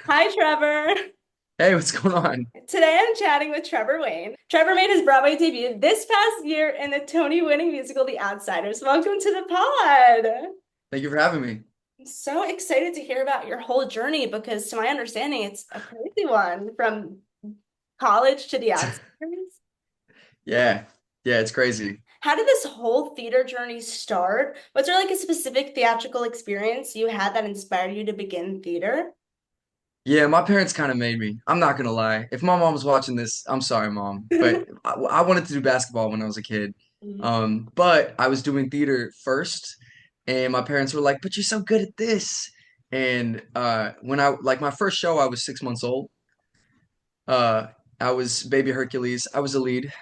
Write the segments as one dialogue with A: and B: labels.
A: Hi, Trevor.
B: Hey, what's going on?
A: Today I'm chatting with Trevor Wayne. Trevor made his Broadway debut this past year in the Tony-winning musical The Outsiders. Welcome to the pod.
B: Thank you for having me.
A: I'm so excited to hear about your whole journey because, to my understanding, it's a crazy one from college to The Outsiders.
B: Yeah, yeah, it's crazy.
A: How did this whole theater journey start? Was there like a specific theatrical experience you had that inspired you to begin theater?
B: Yeah, my parents kind of made me. I'm not gonna lie. If my mom was watching this, I'm sorry, mom, but I wanted to do basketball when I was a kid. But I was doing theater first, and my parents were like, "But you're so good at this." And when I like my first show, I was 6 months old. Uh, I was Baby Hercules. I was a lead.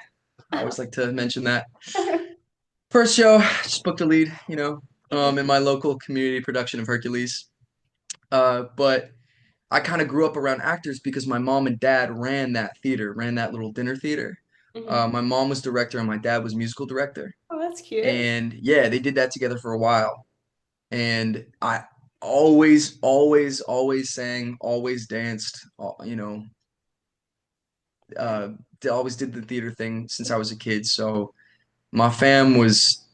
B: I always like to mention that. First show, just booked a lead, in my local community production of Hercules. But I kind of grew up around actors because my mom and dad ran that theater, ran that little dinner theater.
A: Mhm.
B: My mom was director and my dad was musical director.
A: Oh, that's cute.
B: And yeah, they did that together for a while. And I always sang, always danced, uh, they always did the theater thing since I was a kid. So my fam was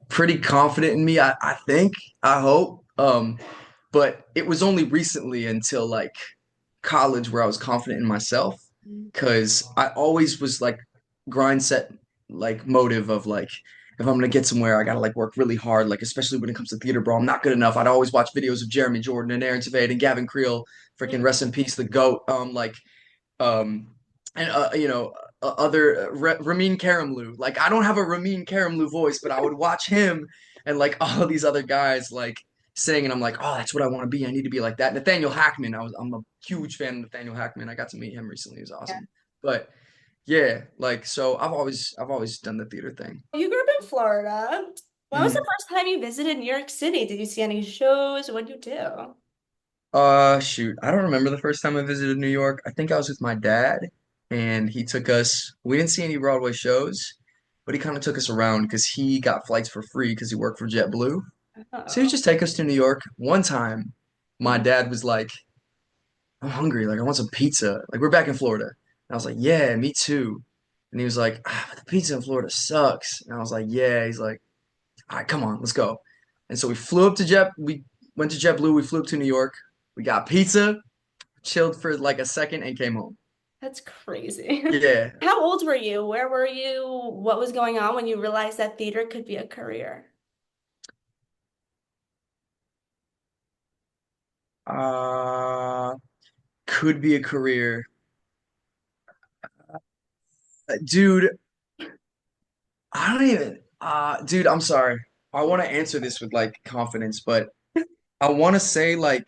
B: pretty confident in me, I think, I hope. But it was only recently until like college where I was confident in myself because I always was like grind set like motive of like if I'm gonna get somewhere I gotta like work really hard like especially when it comes to theater bro I'm not good enough. I'd always watch videos of Jeremy Jordan and Aaron Tveit and Gavin Creel, freaking rest in peace the goat, um and other Ramin Karimloo. Like I don't have a Ramin Karimloo voice but I would watch him and like all of these other guys like sing and I'm like, oh, that's what I want to be. I need to be like that. Nathaniel Hackman. I'm a huge fan of Nathaniel Hackman. I got to meet him recently. He was awesome. But yeah, like so I've always done the theater thing.
A: You grew up in Florida. When was the
B: Mhm.
A: first time you visited New York City? Did you see any shows? What did you do?
B: Shoot. I don't remember the first time I visited New York. I think I was with my dad and he took us. We didn't see any Broadway shows, but he kind of took us around because he got flights for free because he worked for JetBlue. So he would
A: Oh.
B: just take us to New York. One time, my
A: Mhm.
B: dad was like, I'm hungry. Like, I want some pizza. Like, we're back in Florida. And I was like, yeah, me too. And he was like, but the pizza in Florida sucks. And I was like, yeah. He's like, all right, come on, let's go. And so we went to JetBlue. We flew up to New York. We got pizza, chilled for like a second, and came home.
A: That's crazy.
B: Yeah.
A: How old were you? Where were you? What was going on when you realized that theater could be a career?
B: Uh, could be a career. Dude, I don't even, dude, I'm sorry. I want to answer this with like confidence, but I want to say like,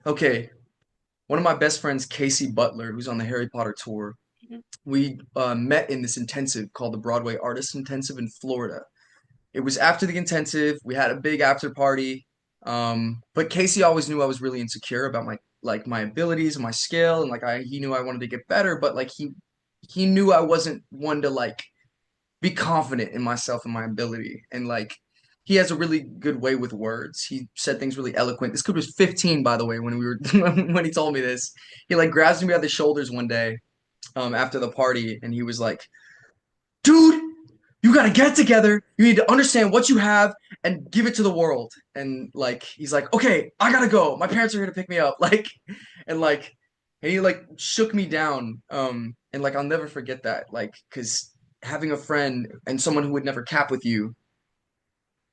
B: okay, one of my best friends, Casey Butler, who's on the Harry Potter tour,
A: Mhm.
B: we met in this intensive called the Broadway Artist Intensive in Florida. It was after the intensive. We had a big after party. But Casey always knew I was really insecure about my abilities and my skill, and like he knew I wanted to get better, but like he knew I wasn't one to like be confident in myself and my ability. And like he has a really good way with words. He said things really eloquent. This kid was 15, by the way, when we were when he told me this. He like grabs me by the shoulders one day, after the party, and he was like, "Dude, you gotta get it together. You need to understand what you have and give it to the world." And like he's like, "Okay, I gotta go. My parents are here to pick me up." And like, and he like shook me down. And like I'll never forget that. Like, because having a friend and someone who would never cap with you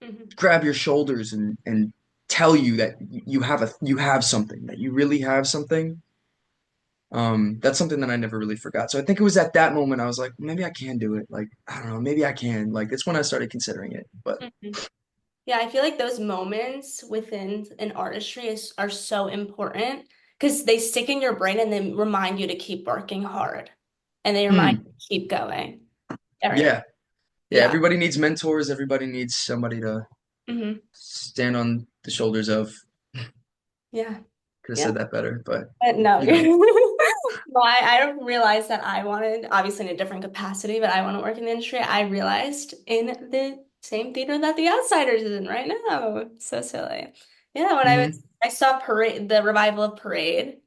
A: Mhm.
B: grab your shoulders and tell you that you have something, that you really have something. That's something that I never really forgot. So I think it was at that moment I was like, maybe I can do it. Like, I don't know, maybe I can. Like, that's when I started considering it. But
A: Mhm. Yeah, I feel like those moments within an artistry are so important because they stick in your brain and they remind you to keep working hard and they remind
B: hmm,
A: you to keep going. Right.
B: yeah, yeah.
A: Yeah.
B: Everybody needs mentors. Everybody needs somebody to
A: Hmm.
B: stand on the shoulders of.
A: Yeah.
B: Could have
A: Yeah.
B: said that better, but
A: But no,
B: you know,
A: well, I realized that I wanted, obviously in a different capacity, but I want to work in the industry. I realized in the same theater that The Outsiders is in right now. So silly. Yeah, when
B: Hmm.
A: I saw Parade, the revival of Parade.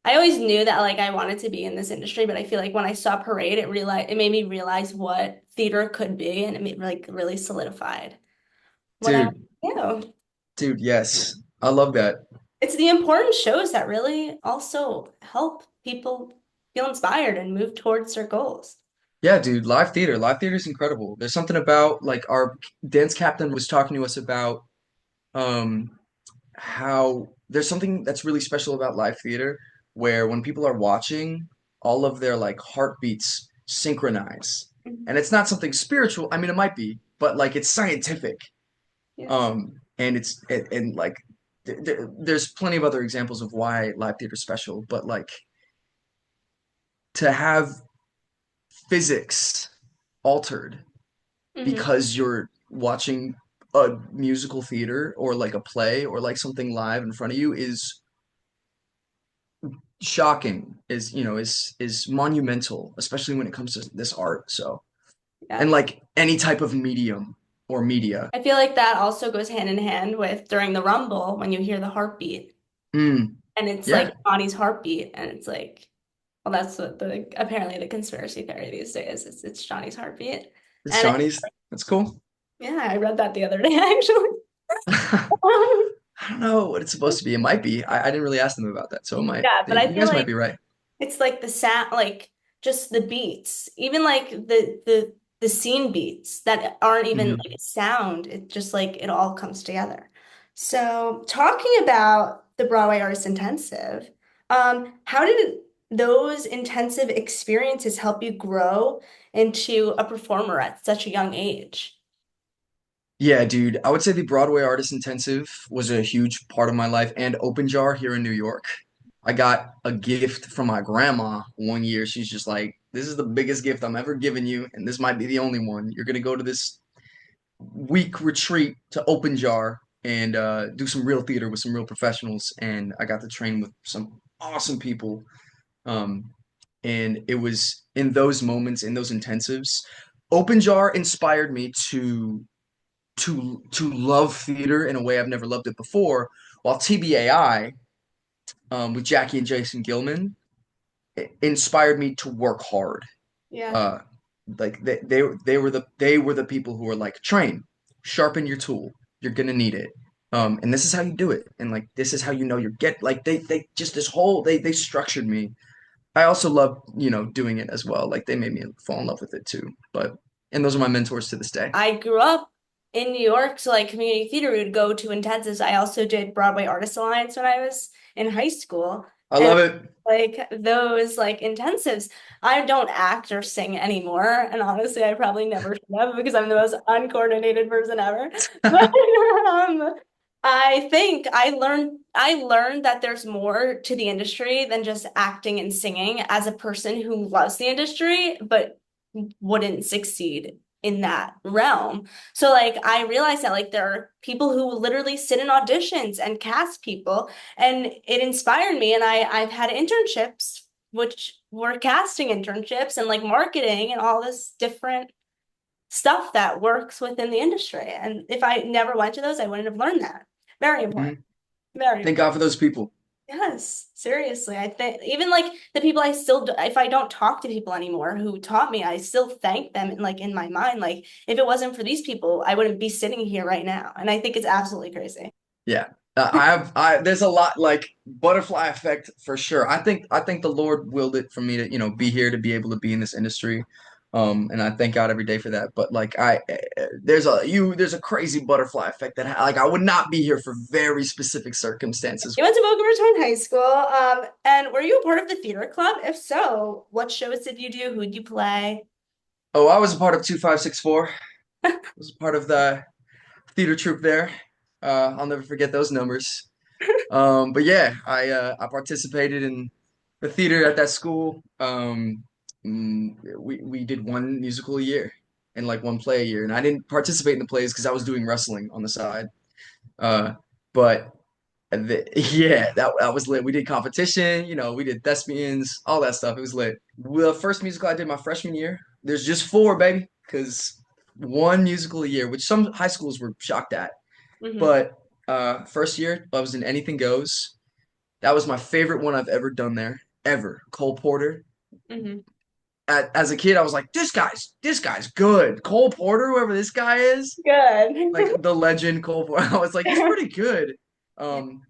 A: I always knew that like I wanted to be in this industry, but I feel like when I saw Parade, it made me realize what theater could be, and it made like really solidified what I
B: Dude,
A: want to do.
B: dude, yes. I love that.
A: It's the important shows that really also help people feel inspired and move towards their goals.
B: Yeah, dude, live theater. Live theater is incredible. There's something about like our dance captain was talking to us about um how there's something that's really special about live theater where when people are watching, all of their like heartbeats synchronize.
A: Mhm.
B: And it's not something spiritual. I mean, it might be, but like it's scientific.
A: Yes.
B: And and like there's plenty of other examples of why live theater is special, but like to have physics altered
A: Hmm.
B: because you're watching a musical theater or like a play or like something live in front of you is shocking, is is monumental, especially when it comes to this art. So, and
A: Yes.
B: like any type of medium or media.
A: I feel like that also goes hand in hand with during the Rumble when you hear the heartbeat
B: Mm,
A: and it's like
B: yeah,
A: Johnny's heartbeat and it's like, well, that's what the apparently the conspiracy theory these days is it's Johnny's heartbeat.
B: it's
A: And
B: Johnny's. That's cool.
A: yeah, I read that the other day actually.
B: I don't know what it's supposed to be. It might be. I didn't really ask them about that, so it might.
A: Yeah, but I
B: You
A: feel
B: guys might
A: like
B: be right.
A: it's like the sound, like just the beats, even like the scene beats that aren't even
B: Hmm.
A: like a sound. It just like it all comes together. So talking about the Broadway Artist Intensive, how did those intensive experiences help you grow into a performer at such a young age?
B: Yeah, dude. I would say the Broadway Artist Intensive was a huge part of my life, and Open Jar here in New York. I got a gift from my grandma one year. She's just like, "This is the biggest gift I'm ever given you, and this might be the only one. You're gonna go to this week retreat to Open Jar and do some real theater with some real professionals." And I got to train with some awesome people. Um, and it was in those moments, in those intensives, Open Jar inspired me to love theater in a way I've never loved it before. While TBAI, with Jackie and Jason Gilman, it inspired me to work hard.
A: Yeah.
B: Uh, like they were the people who were like, train, sharpen your tool. You're gonna need it. And this is how you do it. And like this is how you know you're get like they just this whole they structured me. I also love, doing it as well. Like they made me fall in love with it too. But and those are my mentors to this day.
A: I grew up in New York, so like community theater, we would go to intensives. I also did Broadway Artists Alliance when I was in high school.
B: I
A: And
B: love it.
A: like those like intensives, I don't act or sing anymore. And honestly, I probably never should have because I'm the most uncoordinated person ever. But I think I learned that there's more to the industry than just acting and singing as a person who loves the industry, but wouldn't succeed in that realm. So like I realized that like there are people who literally sit in auditions and cast people and it inspired me and I've had internships which were casting internships and like marketing and all this different stuff that works within the industry. And if I never went to those, I wouldn't have learned that. Very important.
B: Mhm.
A: Very
B: Thank
A: important.
B: God for those people.
A: Yes, seriously. I think even like the people I still do, if I don't talk to people anymore who taught me, I still thank them like in my mind. Like if it wasn't for these people, I wouldn't be sitting here right now. And I think it's absolutely crazy.
B: Yeah. There's a lot like butterfly effect for sure. I think the Lord willed it for me to, be here to be able to be in this industry. And I thank God every day for that. But like there's a crazy butterfly effect that like I would not be here for very specific circumstances.
A: You went to Boca Raton High School, and were you a part of the theater club? If so, what shows did you do? Who'd you play?
B: Oh, I was a part of 2564. I was a part of the theater troupe there. I'll never forget those numbers. But yeah, I participated in the theater at that school. We did one musical a year and like one play a year, and I didn't participate in the plays because I was doing wrestling on the side. But yeah, that was lit. We did competition, we did thespians, all that stuff. It was lit. The first musical I did my freshman year. There's just four, baby, because one musical a year, which some high schools were shocked at.
A: Hmm.
B: But First year, I was in Anything Goes. That was my favorite one I've ever done there, ever. Cole Porter.
A: Hmm.
B: As a kid, I was like, this guy's good. Cole Porter, whoever this guy is,
A: Good.
B: like the legend Cole Porter. I was like, he's pretty good.
A: Yeah.
B: Um,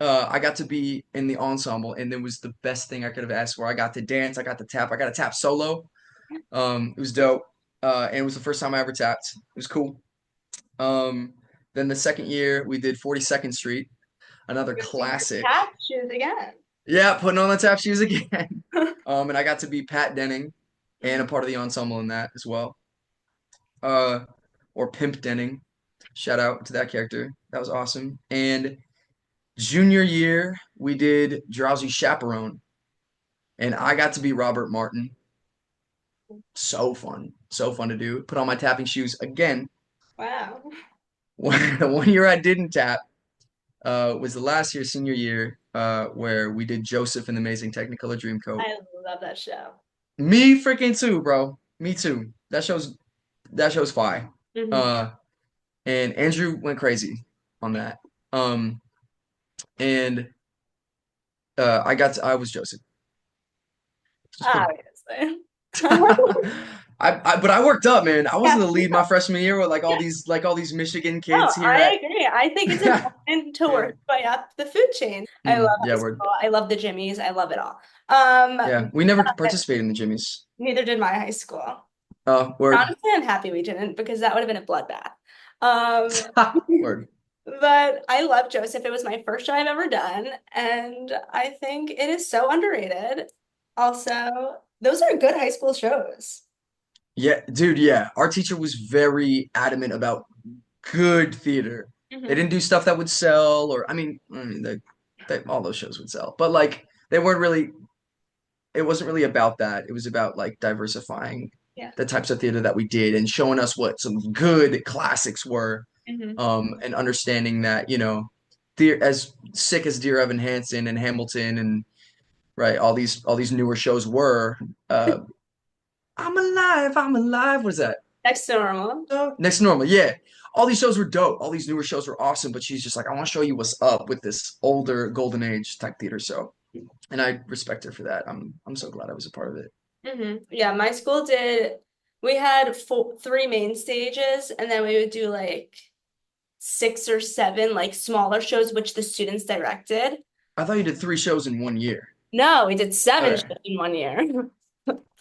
B: I got to be in the ensemble, and it was the best thing I could have asked for. I got to dance, I got to tap, I got to tap solo. It was dope. And it was the first time I ever tapped. It was cool. Um, then the second year, we did 42nd Street, another
A: Good to your
B: classic.
A: tap shoes again.
B: Yeah, putting on the tap shoes again. And I got to be Pat Denning and a part of the ensemble in that as well. Uh, or Pimp Denning. Shout out to that character. That was awesome. And junior year, we did Drowsy Chaperone, and I got to be Robert Martin. So fun. So fun to do. Put on my tapping shoes again.
A: Wow.
B: The one year I didn't tap was the last year, senior year, where we did Joseph and the Amazing Technicolor Dreamcoat.
A: I love that show.
B: Me freaking too, bro. Me too. That show's fine.
A: Hmm.
B: Uh, and Andrew went crazy on that. Um, and I was Joseph. It was cool.
A: Obviously.
B: But I worked up, man. I was in
A: Yeah.
B: the lead my freshman year with like all these Michigan
A: Oh,
B: kids here
A: I
B: at
A: agree. I think it's
B: yeah.
A: important to
B: Yeah.
A: work way up the food chain. I love
B: Yeah,
A: high
B: word.
A: school. I love the Jimmies. I love it all.
B: Yeah. We never
A: But
B: participated in the Jimmies.
A: neither did my high school.
B: Word.
A: Honestly, I'm happy we didn't because that would have been a bloodbath. Um,
B: Word.
A: but I love Joseph. It was my first show I've ever done, and I think it is so underrated. Also, those are good high school shows.
B: Yeah, dude, yeah. Our teacher was very adamant about good theater. They
A: Hmm.
B: didn't do stuff that would sell, or I mean, all those shows would sell, but like they weren't really. It wasn't really about that. It was about like diversifying
A: Yeah.
B: the types of theater that we did and showing us what some good classics were,
A: Hmm.
B: and understanding that as sick as Dear Evan Hansen and Hamilton and right all these newer shows were. Uh, I'm alive, I'm alive. What is that?
A: Next to normal.
B: Next to Normal, yeah. All these shows were dope. All these newer shows were awesome, but she's just like, I want to show you what's up with this older golden age type theater. So, and I respect her for that. I'm so glad I was a part of it.
A: Yeah, my school did. We had three main stages, and then we would do like six or seven like smaller shows, which the students directed.
B: I thought you did 3 shows in one year.
A: No, we did seven
B: Okay.
A: shows in 1 year.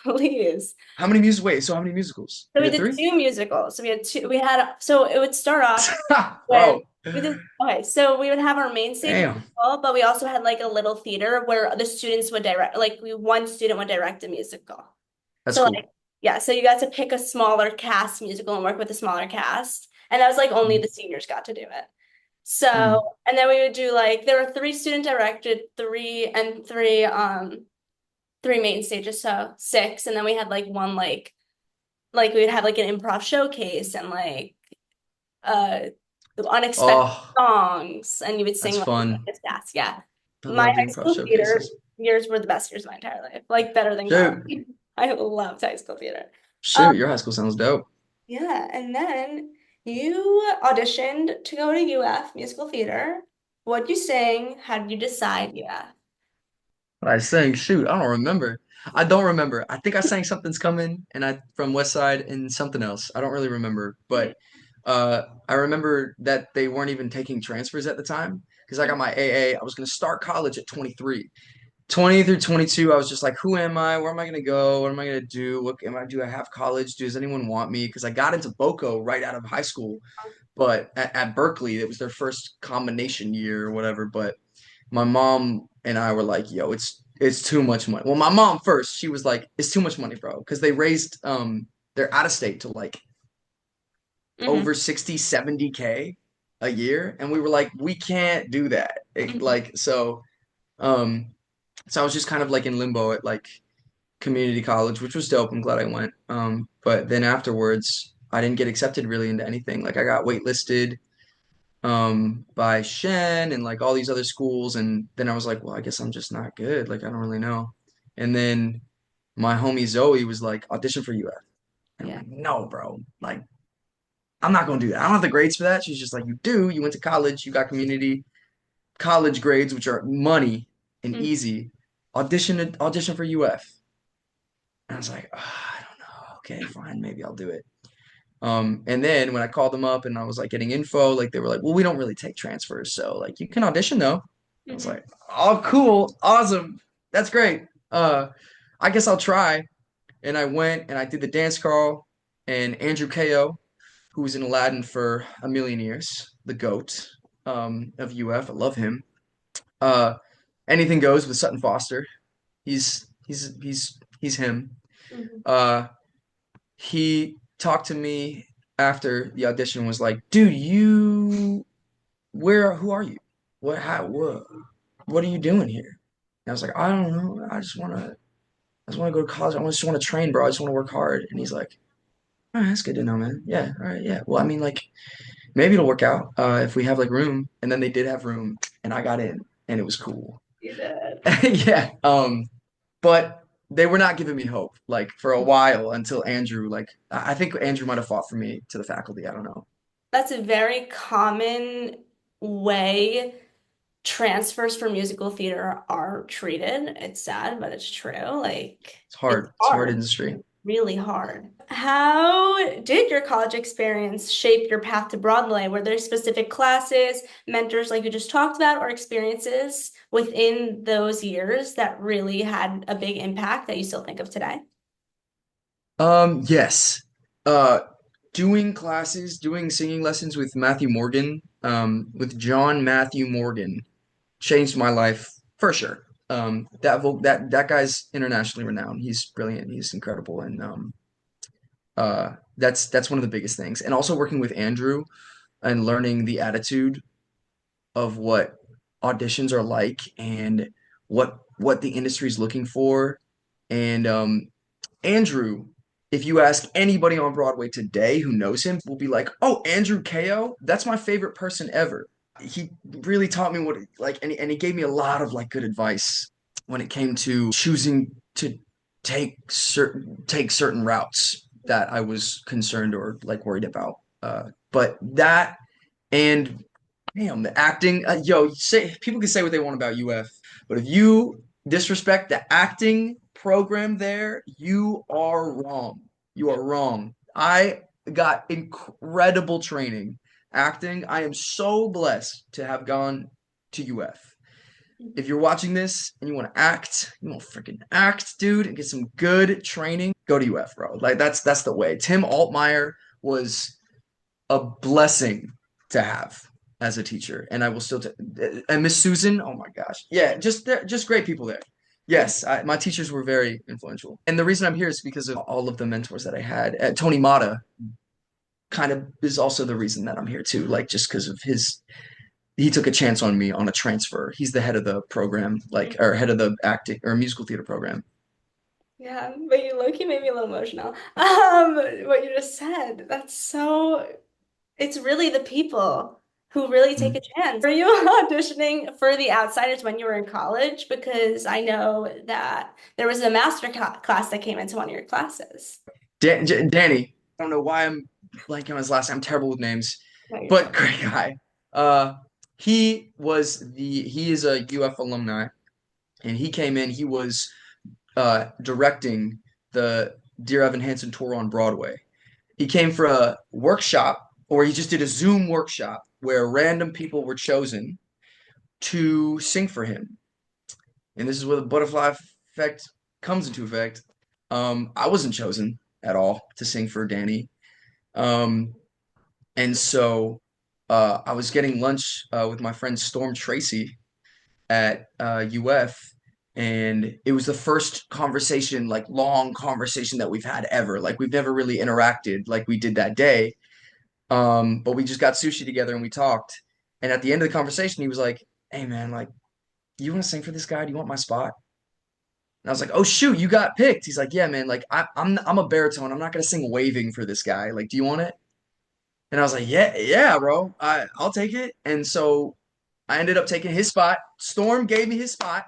A: Please.
B: How many music? Wait, so how many musicals?
A: So
B: You
A: we
B: did
A: did
B: three?
A: two musicals. So we had two. We had so it would start off with
B: Oh,
A: we did okay. So we would have our main stage
B: damn.
A: musical, but we also had like a little theater where the students would direct. Like one student would direct a musical.
B: That's
A: So
B: cool.
A: like yeah, so you got to pick a smaller cast musical and work with a smaller cast. And that was like only
B: Mhm.
A: the seniors got to do it. So,
B: Mhm.
A: and then we would do like there were three student directed, three main stages, so six. And then we had like one like we would have like an improv showcase and like uh unexpected
B: Oh,
A: songs and you would
B: that's
A: sing like
B: fun.
A: this fast. Yeah.
B: I
A: My
B: love
A: high
B: improv
A: school theater
B: showcases.
A: years were the best years of my entire life. Like better than college.
B: Shoot.
A: I loved high school theater. Um,
B: Shoot, your high school sounds dope.
A: yeah, and then you auditioned to go to UF musical theater. What you sang? How did you decide UF?
B: What I sang, shoot, I don't remember. I don't remember. I think I sang Something's Coming and I from West Side and something else. I don't really remember, but I remember that they weren't even taking transfers at the time because I got my AA. I was going to start college at 23. 20 through 22, I was just like, who am I? Where am I going to go? What am I going to do? What am I do? I have college? Does anyone want me? Because I got into BOCO right out of high school, but at Berkeley, it was their first combination year or whatever. But my mom and I were like, yo, it's too much money. Well, my mom first, she was like, it's too much money, bro, because they raised their out of state to like
A: Hmm.
B: over 60, 70K a year, and we were like, we can't do that.
A: Hmm.
B: Um so I was just kind of like in limbo at like community college, which was dope. I'm glad I went. But then afterwards, I didn't get accepted really into anything. Like I got waitlisted by Shen and like all these other schools, and then I was like, well, I guess I'm just not good. Like I don't really know. And then my homie Zoe was like, audition for UF. And I'm
A: Yeah.
B: like, no, bro. Like I'm not gonna do that. I don't have the grades for that. She's just like, you do. You went to college. You got community college grades, which are money and
A: Mm,
B: easy. Audition for UF. And I was like, I don't know. Okay, fine, maybe I'll do it. And then when I called them up and I was like getting info, like they were like, well, we don't really take transfers, so like you can audition though. I was
A: mhm,
B: like, oh, cool, awesome, that's great. I guess I'll try. And I went and I did the dance crawl, and Andrew Ko, who was in Aladdin for a million years, the GOAT of UF. I love him. Uh, anything goes with Sutton Foster. He's him.
A: mhm.
B: Uh, he talked to me after the audition, was like, dude, you who are you? What are you doing here? And I was like, I don't know. I just wanna go to college. Just wanna train, bro. I just wanna work hard. And he's like, all right, that's good to know, man. Yeah, all right, yeah. Well, I mean, like, maybe it'll work out if we have like room. And then they did have room, and I got in, and it was cool.
A: You did.
B: Yeah. But they were not giving me hope, like for a while until Andrew, like I think Andrew might have fought for me to the faculty. I don't know.
A: That's a very common way transfers for musical theater are treated. It's sad, but it's true. Like,
B: It's
A: it's
B: hard. It's a hard
A: hard,
B: industry.
A: really hard. How did your college experience shape your path to Broadway? Were there specific classes, mentors like you just talked about, or experiences within those years that really had a big impact that you still think of today?
B: Yes. Uh, doing classes, doing singing lessons with Matthew Morgan, with John Matthew Morgan, changed my life for sure. That guy's internationally renowned. He's brilliant. He's incredible, and that's one of the biggest things. And also working with Andrew and learning the attitude of what auditions are like and what the industry is looking for. And Andrew, if you ask anybody on Broadway today who knows him, will be like, "Oh, Andrew Ko, that's my favorite person ever." He really taught me what like, and he gave me a lot of like good advice when it came to choosing to take certain routes that I was concerned or like worried about. But that and damn, the acting, say people can say what they want about UF, but if you disrespect the acting program there, you are wrong. You are wrong. I got incredible training acting. I am so blessed to have gone to UF. If you're watching this and you want to freaking act, dude, and get some good training, go to UF, bro. Like that's the way. Tim Altmeyer was a blessing to have as a teacher, and I will still. And Miss Susan, oh my gosh, yeah, just great people there. Yes, my teachers were very influential, and the reason I'm here is because of all of the mentors that I had. Tony Mata kind of is also the reason that I'm here too, like just because of his. He took a chance on me on a transfer. He's the head of the program, like or head of the acting or musical theater program.
A: Yeah, but you low-key made me a little emotional. What you just said, that's so, it's really the people who really take a
B: Mhm.
A: chance. Were you auditioning for the Outsiders when you were in college? Because I know that there was a class that came into one of your classes.
B: Danny, I don't know why I'm blanking on his last name. I'm terrible with names,
A: No, you're fine.
B: but great guy. He is a UF alumni, and he came in. He was directing the Dear Evan Hansen tour on Broadway. He came for a workshop, or he just did a Zoom workshop where random people were chosen to sing for him. And this is where the butterfly effect comes into effect. I wasn't chosen at all to sing for Danny. Um, and so I was getting lunch with my friend Storm Tracy at UF, and it was the first conversation, like long conversation that we've had ever. Like we've never really interacted like we did that day. But we just got sushi together and we talked. And at the end of the conversation, he was like, "Hey man, like, you want to sing for this guy? Do you want my spot?" And I was like, "Oh shoot, you got picked." He's like, "Yeah, man. Like, I'm a baritone. I'm not gonna sing waving for this guy. Like, do you want it?" And I was like, "Yeah, yeah, bro. I'll take it." And so I ended up taking his spot. Storm gave me his spot.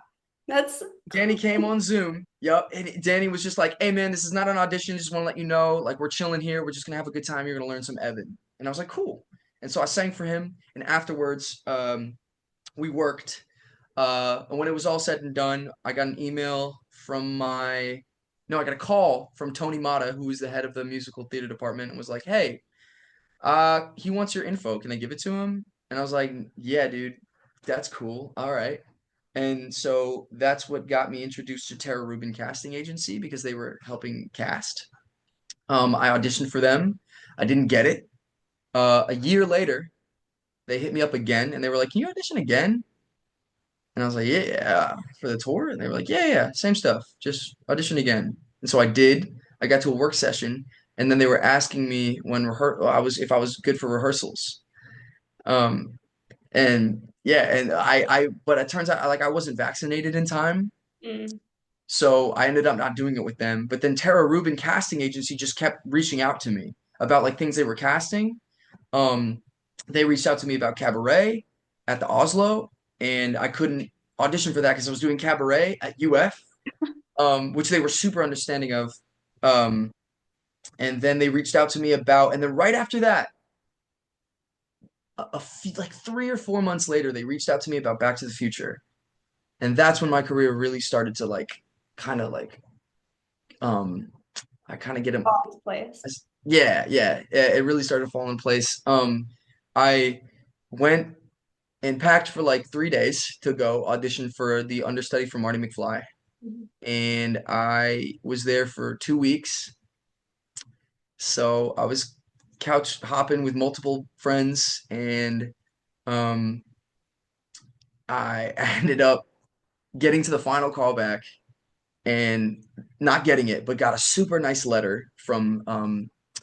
A: That's
B: Danny came on Zoom. Yup. And Danny was just like, "Hey man, this is not an audition. Just want to let you know, like we're chilling here. We're just gonna have a good time. You're gonna learn some Evan." And I was like, cool. And so I sang for him. And afterwards, we worked. And when it was all said and done, I got an email from my, no, I got a call from Tony Mata, who was the head of the musical theater department, and was like, hey, he wants your info. Can I give it to him? And I was like, yeah, dude, that's cool. All right. And so that's what got me introduced to Tara Rubin Casting Agency because they were helping cast. I auditioned for them. I didn't get it. A year later, they hit me up again and they were like, "Can you audition again?" And I was like, "Yeah, yeah, for the tour." And they were like, "Yeah, yeah, same stuff. Just audition again." And so I did. I got to a work session, and then they were asking me when I was good for rehearsals. Um, and yeah, and but it turns out like I wasn't vaccinated in time.
A: Mm.
B: So I ended up not doing it with them. But then Tara Rubin Casting Agency just kept reaching out to me about like things they were casting. Um, they reached out to me about Cabaret at the Oslo, and I couldn't audition for that because I was doing Cabaret at UF, which they were super understanding of. Um, and then they reached out to me about, and then right after that, a few, like 3 or 4 months later, they reached out to me about Back to the Future, and that's when my career really started to like, kind of like, um, I kind of get them.
A: Off place.
B: Yeah, yeah, it really started to fall in place. I went and packed for like 3 days to go audition for the understudy for Marty McFly.
A: Mhm.
B: And I was there for 2 weeks. So I was couch hopping with multiple friends, and um, I ended up getting to the final callback and not getting it, but got a super nice letter from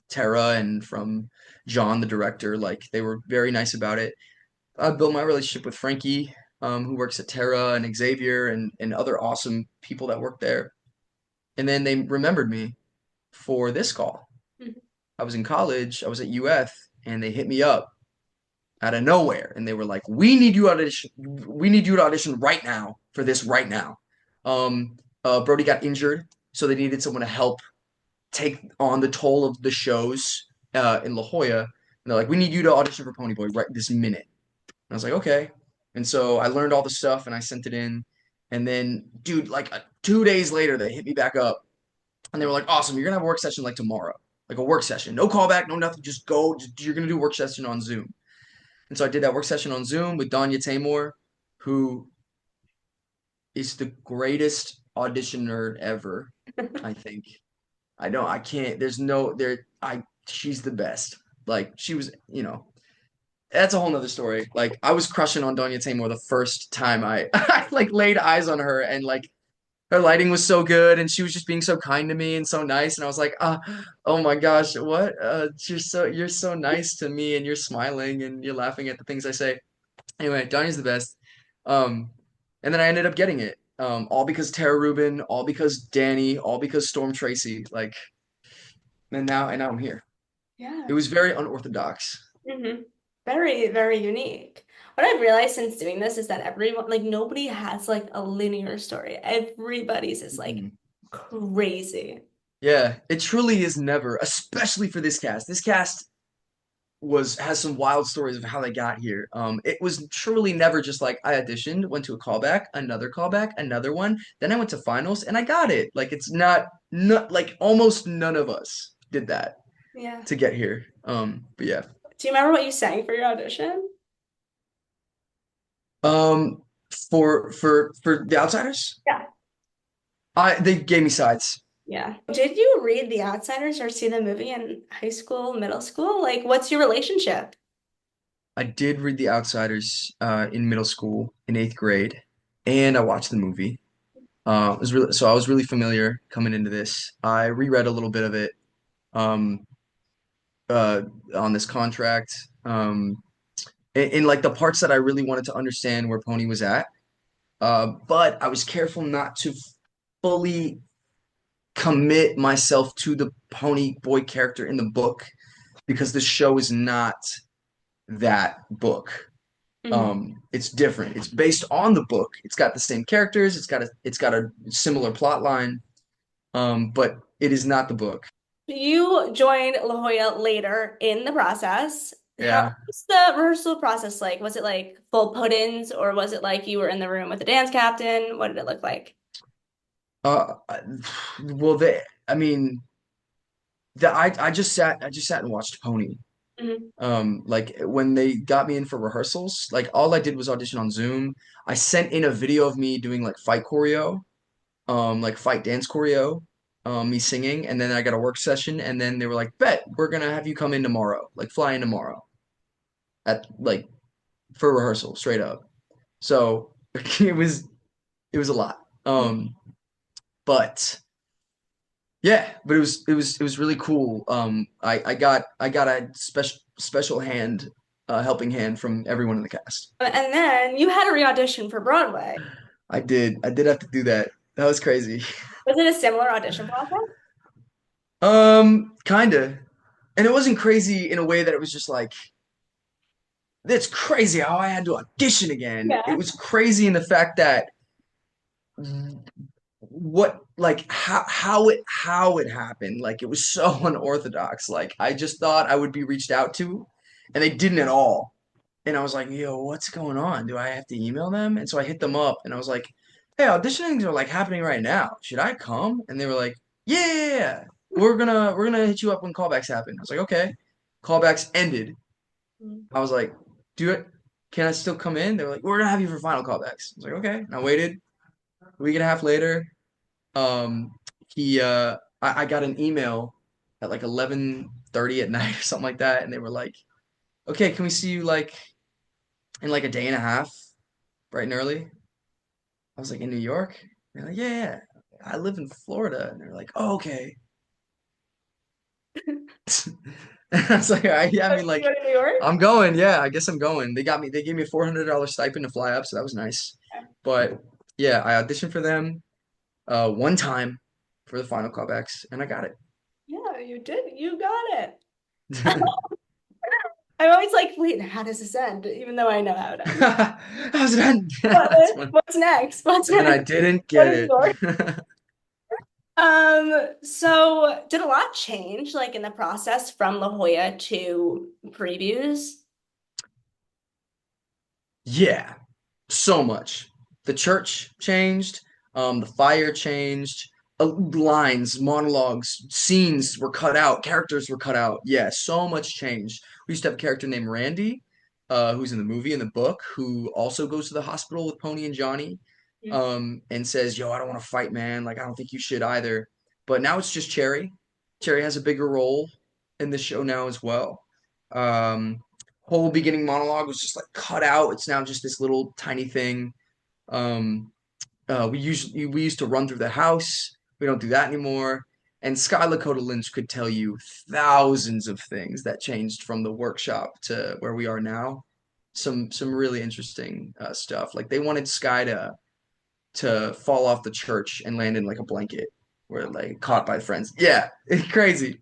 B: Tara and from John, the director. Like they were very nice about it. I built my relationship with Frankie, who works at Terra, and Xavier, and other awesome people that work there. And then they remembered me for this call.
A: Mhm.
B: I was in college, I was at UF, and they hit me up out of nowhere, and they were like, We need you to audition right now for this right now." Brody got injured, so they needed someone to help take on the toll of the shows in La Jolla. And they're like, "We need you to audition for Ponyboy right this minute." I was like, okay. And so I learned all the stuff and I sent it in. And then, dude, like 2 days later, they hit me back up and they were like, awesome, you're gonna have a work session like tomorrow, like a work session, no callback, no nothing, just go. You're gonna do a work session on Zoom. And so I did that work session on Zoom with Danya Tamor, who is the greatest audition nerd ever, I think. I know I can't, there's no, there, she's the best. Like, she was, that's a whole nother story. Like I was crushing on Donya Tamor the first time I like laid eyes on her, and like her lighting was so good and she was just being so kind to me and so nice, and I was like, oh my gosh, what? You're so nice to me, and you're smiling and you're laughing at the things I say. Anyway, Donya's the best. Um and then I ended up getting it. All because Tara Rubin, all because Danny, all because Storm Tracy. Like and now I'm here. It
A: Yeah.
B: was very unorthodox.
A: Hmm. Very, very unique. What I've realized since doing this is that everyone, like, nobody has like a linear story. Everybody's is like
B: Mhm.
A: crazy.
B: Yeah, it truly is never, especially for this cast. This cast was has some wild stories of how they got here. It was truly never just like I auditioned, went to a callback, another one, then I went to finals and I got it. Like it's not like almost none of us did that
A: Yeah.
B: to get here. But yeah.
A: Do you remember what you sang for your audition?
B: Um, for the Outsiders,
A: Yeah.
B: they gave me sides.
A: Yeah. Did you read The Outsiders or see the movie in high school, middle school? Like, what's your relationship?
B: I did read The Outsiders in middle school in 8th grade, and I watched the movie. I was really familiar coming into this. I reread a little bit of it um, uh, on this contract, in like the parts that I really wanted to understand where Pony was at. But I was careful not to fully commit myself to the Pony Boy character in the book because the show is not that book.
A: Mhm.
B: It's different. It's based on the book. It's got the same characters. It's got a similar plot line. But it is not the book.
A: You joined La Jolla later in the process. How
B: Yeah.
A: was the rehearsal process like? Was it like full put-ins or was it like you were in the room with the dance captain? What did it look like?
B: Uh, well, I mean, I just sat and watched Pony.
A: Mhm.
B: Like when they got me in for rehearsals, like all I did was audition on Zoom. I sent in a video of me doing like fight choreo, like fight dance choreo, me singing, and then I got a work session, and then they were like, "Bet we're gonna have you come in tomorrow, like fly in tomorrow at like for rehearsal, straight up." So it was it was a lot. But yeah, but it was really cool. I got a special hand, helping hand from everyone in the cast.
A: And then you had to re-audition for Broadway.
B: I did have to do that. That was crazy.
A: Was it a similar audition process?
B: Kinda. And it wasn't crazy in a way that it was just like, it's crazy how I had to audition again. It
A: Yeah.
B: was crazy in the fact that what like how it happened. Like it was so unorthodox. Like I just thought I would be reached out to, and they didn't at all. And I was like, yo, what's going on? Do I have to email them? And so I hit them up and I was like, hey, auditionings are like happening right now. Should I come? And they were like, yeah, yeah, yeah. We're gonna hit you up when callbacks happen. I was like, okay. Callbacks ended. I was like, do it. Can I still come in? They were like, we're gonna have you for final callbacks. I was like, okay. And I waited a week and a half later. Um, I got an email at like 11:30 at night or something like that, and they were like, okay, can we see you like in like a day and a half, bright and early? I was like, in New York? They're like, yeah, yeah. I live in Florida. And they're like, oh, okay. And I was like, all right, yeah, I
A: Oh,
B: mean,
A: did you
B: like,
A: go to New York?
B: I'm going. Yeah, I guess I'm going. They gave me a $400 stipend to fly up, so that was nice. But yeah, I auditioned for them one time for the final callbacks, and I got
A: Yeah, you did. You got it.
B: it.
A: I'm always like, wait, how does this end? Even though I know how it ends.
B: How's it end?
A: What,
B: That's funny.
A: what's next? What's
B: And then I
A: next?
B: didn't
A: Go
B: get
A: to New York.
B: it.
A: So did a lot change like in the process from La Jolla to previews?
B: Yeah, so much. The church changed, the fire changed, lines, monologues, scenes were cut out, characters were cut out. Yeah, so much changed. We used to have a character named Randy, who's in the movie, in the book, who also goes to the hospital with Pony and Johnny, and says, "Yo, I don't want to fight, man. Like, I don't think you should either." But now it's just Cherry. Cherry has a bigger role in the show now as well. Um, Whole beginning monologue was just like cut out. It's now just this little tiny thing. Um, we used to run through the house. We don't do that anymore. And Skylar Lakota Lynch could tell you thousands of things that changed from the workshop to where we are now. Some really interesting stuff. Like they wanted Sky to fall off the church and land in like a blanket, where like caught by friends. Yeah, crazy,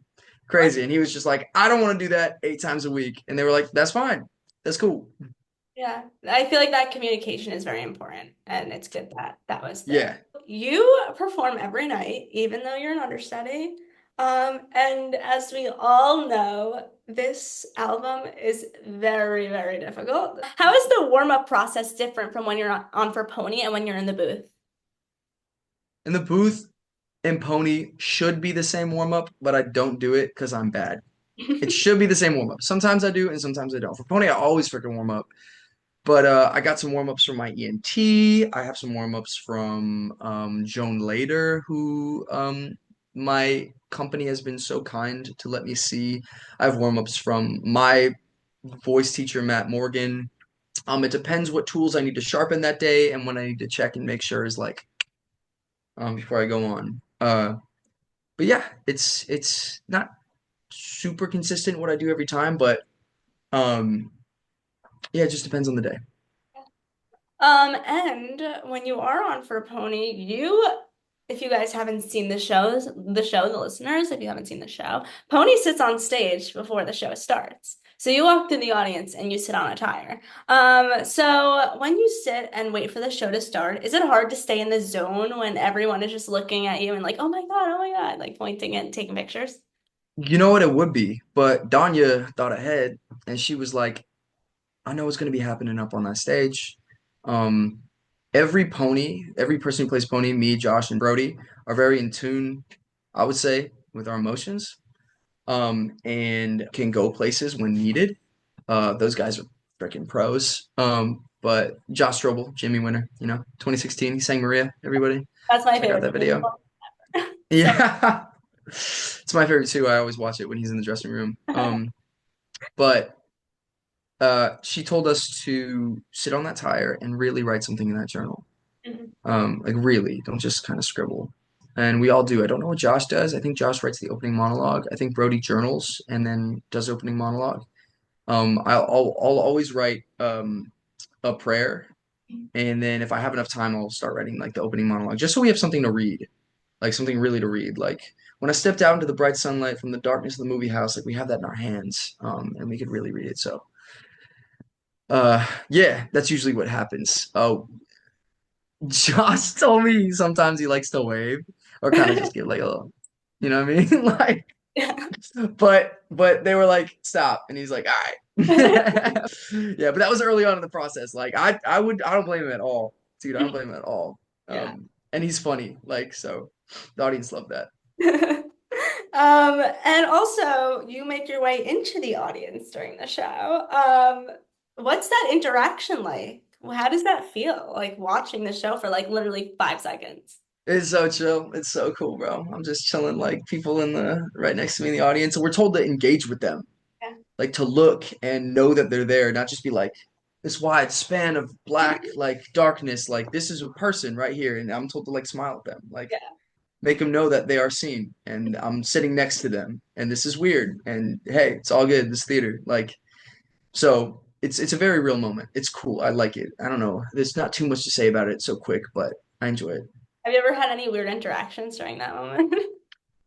B: crazy. And he was just like, I don't want to do that 8 times a week. And they were like, that's fine, that's cool.
A: Yeah, I feel like that communication is very important, and it's good that that was there.
B: Yeah.
A: You perform every night, even though you're an understudy. And as we all know, this album is very, very difficult. How is the warm-up process different from when you're on for Pony and when you're in the booth?
B: And the booth and Pony should be the same warm up, but I don't do it because I'm bad. It should be the same warm up. Sometimes I do, and sometimes I don't. For Pony, I always freaking warm up. But I got some warm ups from my ENT. I have some warm ups from Joan Lader, who my company has been so kind to let me see. I have warm ups from my voice teacher, Matt Morgan. It depends what tools I need to sharpen that day and when I need to check and make sure is like before I go on. But yeah, it's not super consistent what I do every time, but um, yeah, it just depends on the day.
A: And when you are on for Pony, you, if you guys haven't seen the listeners, if you haven't seen the show, Pony sits on stage before the show starts. So you walk through the audience and you sit on a tire. So when you sit and wait for the show to start, is it hard to stay in the zone when everyone is just looking at you and like, oh my God, like pointing and taking pictures?
B: You know what it would be, but Danya thought ahead and she was like, I know what's going to be happening up on that stage. Um, every person who plays pony, me, Josh, and Brody, are very in tune, I would say, with our emotions, and can go places when needed. Those guys are freaking pros. But Josh Strobel, Jimmy Winter, 2016, he sang Maria. Everybody,
A: That's my
B: check out
A: favorite
B: that
A: Disney
B: video.
A: song. So
B: Yeah, it's my favorite too. I always watch it when he's in the dressing room. But she told us to sit on that tire and really write something in that journal.
A: Mhm.
B: Like really, don't just kind of scribble. And we all do. I don't know what Josh does. I think Josh writes the opening monologue. I think Brody journals and then does opening monologue. I'll always write a prayer, and then if I have enough time, I'll start writing like the opening monologue, just so we have something to read, like something really to read. Like when I stepped out into the bright sunlight from the darkness of the movie house, like we have that in our hands, and we could really read it. So, yeah, that's usually what happens. Oh, Josh told me sometimes he likes to wave or kind of just give like a little, you know what I mean? Like,
A: Yeah.
B: but they were like, stop, and he's like, all right. Yeah, but that was early on in the process. Like, I don't blame him at all, dude. I don't blame him at all.
A: Yeah.
B: And he's funny, like, so the audience loved that.
A: And also you make your way into the audience during the show. What's that interaction like? How does that feel? Like watching the show for like literally 5 seconds.
B: It's so chill. It's so cool, bro. I'm just chilling, like people in the right next to me in the audience, and we're told to engage with them,
A: Yeah.
B: like to look and know that they're there, not just be like this wide span of black, like darkness, like this is a person right here, and I'm told to like smile at them, like
A: Yeah.
B: make them know that they are seen, and I'm sitting next to them, and this is weird, and hey, it's all good. This theater, like, so it's a very real moment. It's cool. I like it. I don't know. There's not too much to say about it so quick, but I enjoy it.
A: Have you ever had any weird interactions during that moment?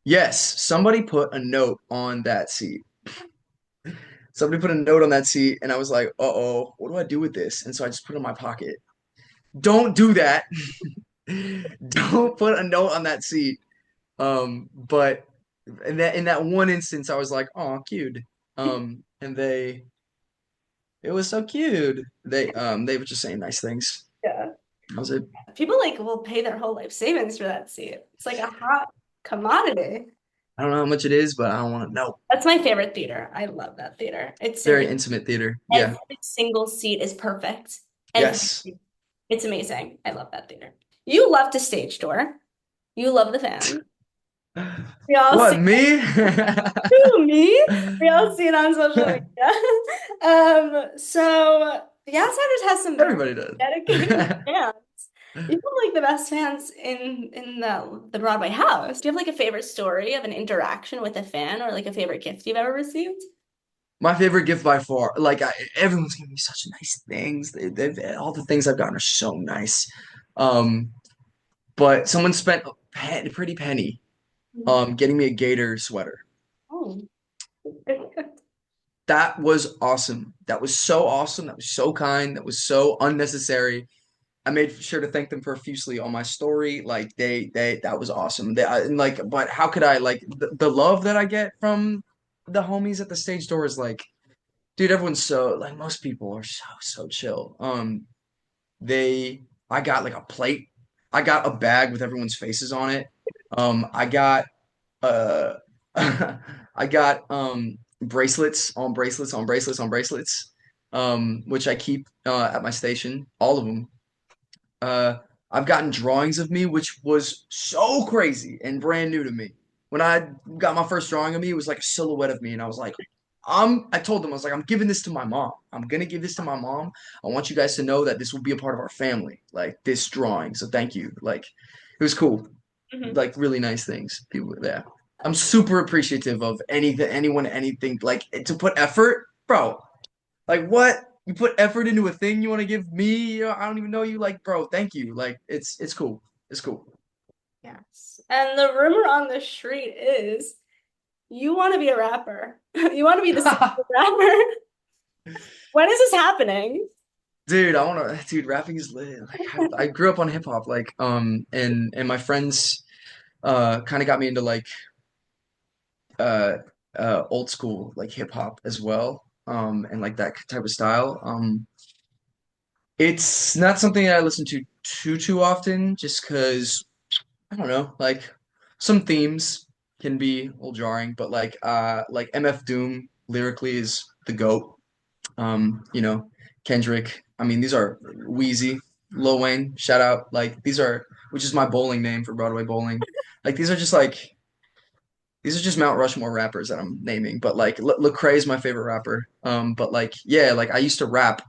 B: Yes, somebody put a note on that seat. Somebody put a note on that seat, and I was like, "Uh-oh, what do I do with this?" And so I just put it in my pocket. Don't do that. Don't put a note on that seat. But in that one instance, I was like, "Oh, cute." And it was so cute. They were just saying nice things.
A: Yeah.
B: That was it.
A: People like will pay their whole life savings for that seat. It's like a hot commodity.
B: I don't know how much it is, but I don't want to know.
A: That's my favorite theater. I love that theater. It's
B: Very
A: seriously
B: intimate theater. Yeah.
A: every single seat is perfect. Every
B: Yes.
A: It's amazing. I love that theater. You love to stage door. You love the fan. We all
B: What,
A: see
B: me?
A: Who, me? We all see it on social media. So the Outsiders has some very
B: Everybody does.
A: dedicated fans. You have like the best fans in the Broadway house. Do you have like a favorite story of an interaction with a fan or like a favorite gift you've ever received?
B: My favorite gift by far. Like everyone's giving me such nice things. All the things I've gotten are so nice. Um, but someone spent a pretty penny getting me a gator sweater.
A: Oh,
B: That was awesome. That was so awesome. That was so kind. That was so unnecessary. I made sure to thank them profusely on my story. Like that was awesome. And like, but how could I like the love that I get from the homies at the stage door is like, dude, everyone's so like most people are so chill. They I got like a plate. I got a bag with everyone's faces on it. I got uh I got bracelets on bracelets on bracelets on bracelets, which I keep at my station, all of them. Uh, I've gotten drawings of me, which was so crazy and brand new to me. When I got my first drawing of me, it was like a silhouette of me, and I was like, I told them, I was like, I'm giving this to my mom. I'm gonna give this to my mom. I want you guys to know that this will be a part of our family, like this drawing. So thank you. Like, it was cool.
A: mhm.
B: Like really nice things. People, yeah. I'm super appreciative of anything, anyone, anything. Like to put effort, bro. Like what? You put effort into a thing you want to give me? I don't even know you. Like, bro, thank you. Like, it's cool. It's cool.
A: Yes. And the rumor on the street is you want to be a rapper. You want to be the secret rapper. When is this happening?
B: Dude, dude, rapping is lit. Like I grew up on hip hop, like and my friends kind of got me into like uh old school like hip hop as well, and like that type of style. It's not something that I listen to too often, just because I don't know, like some themes can be a little jarring, but like MF Doom lyrically is the GOAT. You know, Kendrick. I mean, these are Wheezy, Lil Wayne, shout out. Like these are, which is my bowling name for Broadway bowling. Like these are just Mount Rushmore rappers that I'm naming. But like Lecrae is my favorite rapper. But like yeah, like I used to rap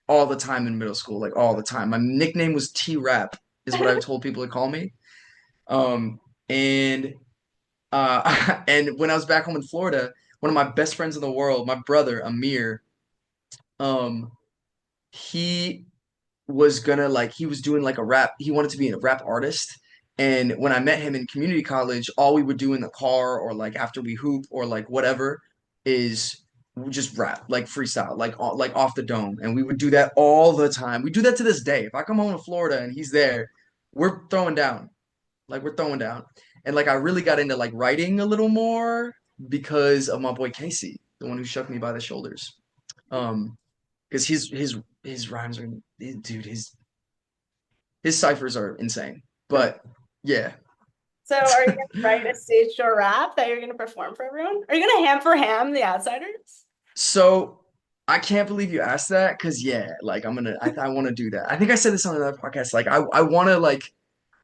B: all the time in middle school, like all the time. My nickname was T Rap, is what I told people to call me. Um, and and when I was back home in Florida, one of my best friends in the world, my brother Amir, um, he was gonna like he was doing like a rap. He wanted to be a rap artist. And when I met him in community college, all we would do in the car or like after we hoop or like whatever is we just rap like freestyle like off the dome. And we would do that all the time. We do that to this day. If I come home to Florida and he's there, we're throwing down. Like we're throwing down. And like I really got into like writing a little more because of my boy Casey, the one who shook me by the shoulders. Um, because his rhymes are dude, his ciphers are insane. But yeah.
A: So are you gonna write a stage show rap that you're gonna perform for everyone? Are you gonna ham for ham the Outsiders?
B: So I can't believe you asked that because yeah, like I want to do that. I think I said this on another podcast. Like I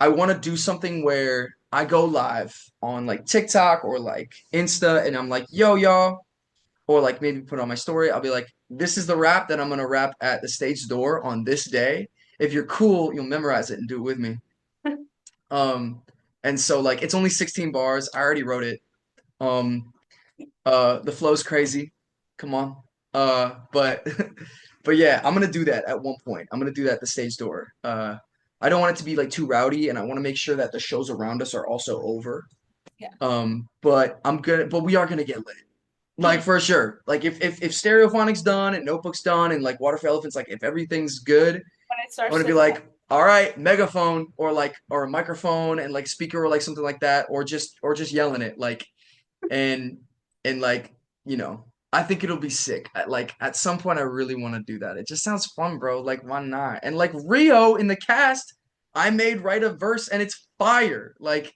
B: want to do something where I go live on like TikTok or like Insta and I'm like, yo, y'all, or like maybe put on my story. I'll be like, this is the rap that I'm gonna rap at the stage door on this day. If you're cool, you'll memorize it and do it with me. Um, and so like it's only 16 bars. I already wrote it. Um, the flow's crazy. Come on. But but yeah, I'm gonna do that at one point. I'm gonna do that at the stage door. I don't want it to be like too rowdy, and I want to make sure that the shows around us are also over.
A: Yeah.
B: But we are gonna get lit. Like for sure. Like if Stereophonic's done and Notebook's done and like Water for Elephants, like if everything's good,
A: When it
B: I'm
A: starts
B: gonna
A: to
B: be like, all right, megaphone or like or a microphone and like speaker or like something like that, or just yelling it like and and like you know, I think it'll be sick. Like at some point, I really want to do that. It just sounds fun, bro. Like why not? And like Rio in the cast, I made write a verse and it's fire. Like,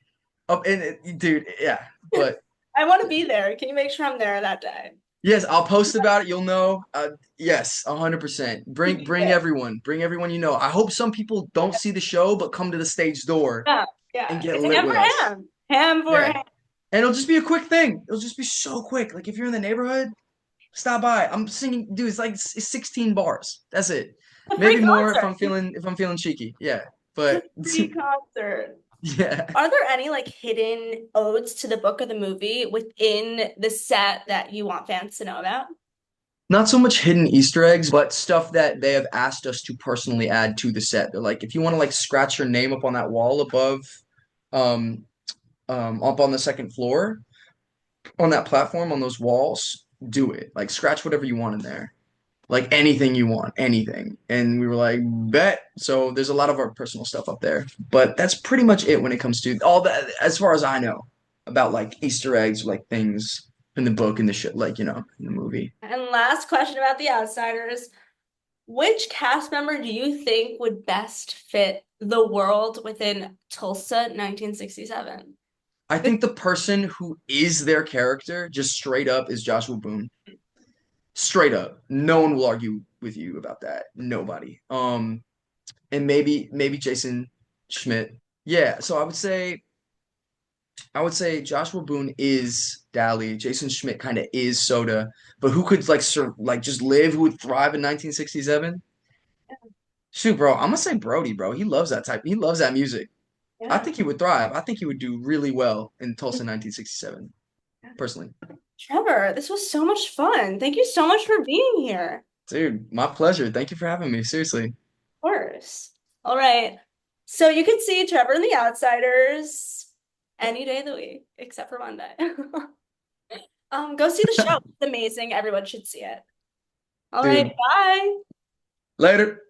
B: up and dude, yeah. But
A: I want to be there. Can you make sure I'm there that day?
B: yes, I'll post about it. You'll know. Yes, 100%.
A: Yeah.
B: Bring everyone you know. I hope some people don't see the show but come to the stage door
A: Yeah.
B: and
A: Yeah.
B: get
A: It's
B: lit
A: ham
B: with
A: for
B: us.
A: ham. Ham for
B: Yeah,
A: ham.
B: and it'll just be a quick thing. It'll just be so quick. Like if you're in the neighborhood, stop by. I'm singing, dude. It's like 16 bars. That's it.
A: A free
B: Maybe more
A: concert.
B: if I'm feeling cheeky. Yeah,
A: It's a
B: but
A: free concert.
B: yeah.
A: Are there any like hidden odes to the book or the movie within the set that you want fans to know about?
B: Not so much hidden Easter eggs, but stuff that they have asked us to personally add to the set. They're like, if you want to like scratch your name up on that wall above, um, up on the second floor, on that platform, on those walls, do it. Like scratch whatever you want in there. Like anything you want, anything. And we were like, bet. So there's a lot of our personal stuff up there. But that's pretty much it when it comes to all that, as far as I know about like Easter eggs, like things in the book and the shit, like, you know, in the movie.
A: And last question about the Outsiders. Which cast member do you think would best fit the world within Tulsa 1967?
B: I think the person who is their character, just straight up, is Joshua Boone. Straight up. No one will argue with you about that. Nobody. And maybe Jason Schmidt. Yeah, so I would say Joshua Boone is Dally. Jason Schmidt kind of is Soda. But who could like just live? Who would thrive in 1967? Shoot, bro, I'm gonna say Brody, bro. He loves that type. He loves that music. I
A: Yeah.
B: think he would thrive. I think he would do really well in Tulsa 1967, personally.
A: Trevor, this was so much fun. Thank you so much for being here.
B: Dude, my pleasure. Thank you for having me. Seriously.
A: Of course. All right. So you can see Trevor and the Outsiders any day of the week, except for Monday. Go see the show. It's amazing. Everyone should see it. All right,
B: Dude,
A: bye.
B: later.